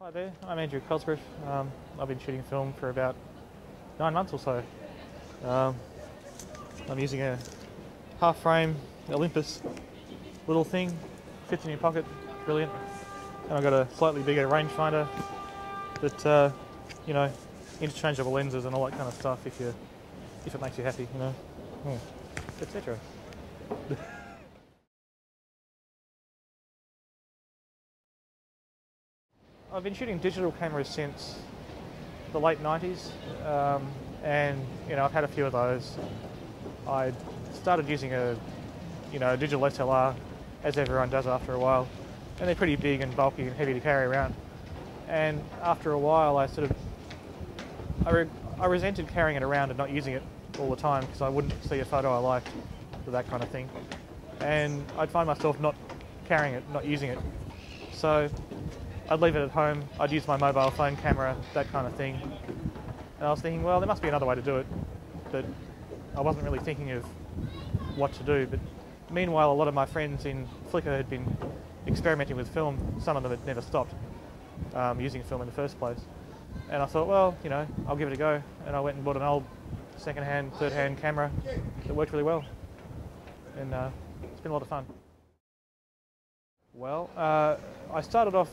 Hi there, I'm Andrew Cosgriff. I've been shooting film for about 9 months or so. Um, I'm using a half-frame Olympus little thing, fits in your pocket, brilliant. And I've got a slightly bigger rangefinder that, interchangeable lenses and all that kind of stuff if it makes you happy, etc. I've been shooting digital cameras since the late 90s, and I've had a few of those. I started using a digital SLR, as everyone does after a while, and they're pretty big and bulky and heavy to carry around. And after a while, I resented carrying it around and not using it all the time because I wouldn't see a photo I liked, or that kind of thing. And I'd find myself not carrying it, not using it. So I'd leave it at home, I'd use my mobile phone camera, that kind of thing. And I was thinking, well, there must be another way to do it, but I wasn't really thinking of what to do. But meanwhile, a lot of my friends in Flickr had been experimenting with film. Some of them had never stopped using film in the first place. And I thought, well, I'll give it a go. And I went and bought an old second-hand, third-hand camera that worked really well. And it's been a lot of fun. Well, I started off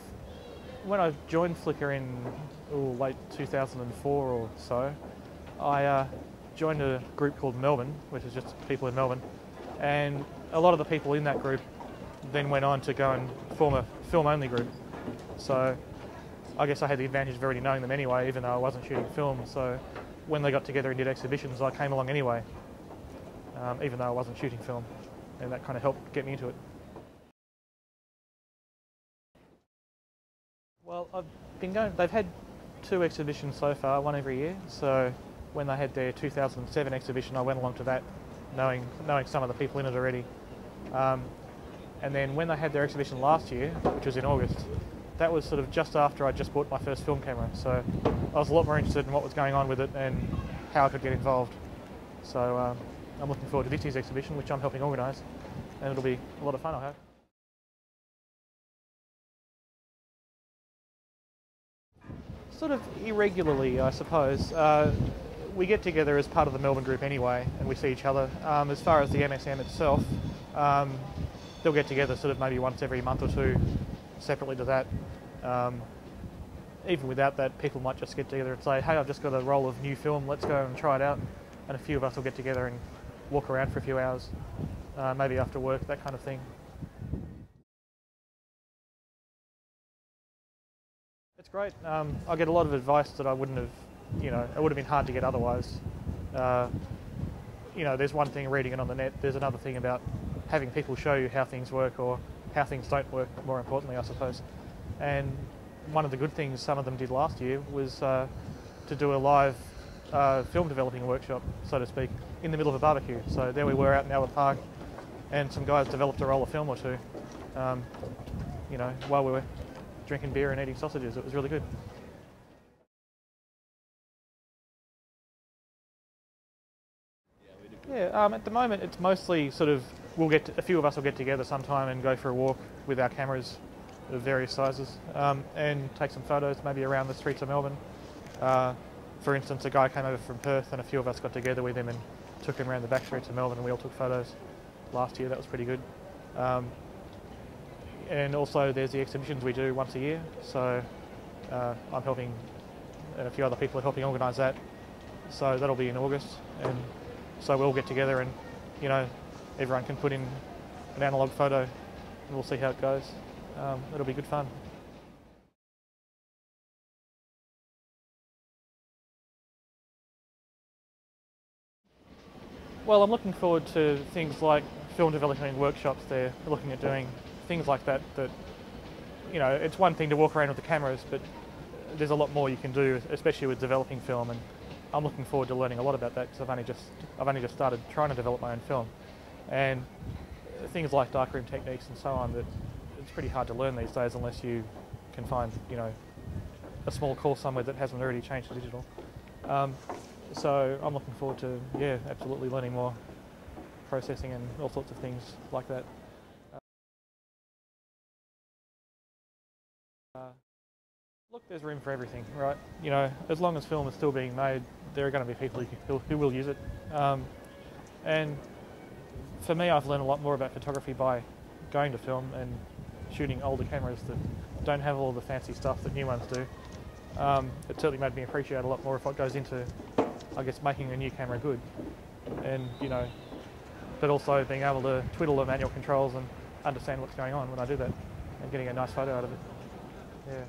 when I joined Flickr in late 2004 or so. I joined a group called Melbourne, which is just people in Melbourne, and a lot of the people in that group then went on to go and form a film-only group. So I guess I had the advantage of already knowing them anyway, even though I wasn't shooting film. So when they got together and did exhibitions, I came along anyway, even though I wasn't shooting film, and that kind of helped get me into it. Well, they've had 2 exhibitions so far, one every year. So when they had their 2007 exhibition, I went along to that, knowing some of the people in it already. And then when they had their exhibition last year, which was in August, that was sort of just after I just bought my first film camera. So I was a lot more interested in what was going on with it and how I could get involved. So I'm looking forward to this year's exhibition, which I'm helping organise, and it'll be a lot of fun, I hope. Sort of irregularly, I suppose. We get together as part of the Melbourne group anyway, and we see each other. As far as the MSM itself, they'll get together sort of maybe once every month or two separately to that. Even without that, people might just get together and say, hey, I've just got a roll of new film, let's go and try it out. And a few of us will get together and walk around for a few hours, maybe after work, that kind of thing. It's great. I get a lot of advice that I wouldn't have, it would have been hard to get otherwise. There's one thing reading it on the net, there's another thing about having people show you how things work or how things don't work, more importantly, I suppose. And one of the good things some of them did last year was to do a live film developing workshop, so to speak, in the middle of a barbecue. So there we were out in Albert Park, and some guys developed a roll of film or two, while we were drinking beer and eating sausages. It was really good. Yeah, at the moment it's mostly sort of, a few of us will get together sometime and go for a walk with our cameras of various sizes, and take some photos maybe around the streets of Melbourne. For instance, a guy came over from Perth and a few of us got together with him and took him around the back streets of Melbourne, and we all took photos last year. That was pretty good. And also there's the exhibitions we do once a year, so I'm helping, and a few other people are helping organise that. So that'll be in August, and so we'll get together and, everyone can put in an analogue photo and we'll see how it goes. It'll be good fun. Well, I'm looking forward to things like film developing workshops. They're looking at doing things like that, it's one thing to walk around with the cameras, but there's a lot more you can do, especially with developing film, and I'm looking forward to learning a lot about that because I've only just started trying to develop my own film. And things like darkroom techniques and so on, that it's pretty hard to learn these days unless you can find, a small course somewhere that hasn't already changed to digital. So I'm looking forward to, absolutely learning more processing and all sorts of things like that. Look, there's room for everything, right? You know, as long as film is still being made, there are going to be people who will use it. And for me, I've learned a lot more about photography by going to film and shooting older cameras that don't have all the fancy stuff that new ones do. It certainly made me appreciate a lot more of what goes into, I guess, making a new camera good. And, you know, but also being able to twiddle the manual controls and understand what's going on when I do that and getting a nice photo out of it. Yeah.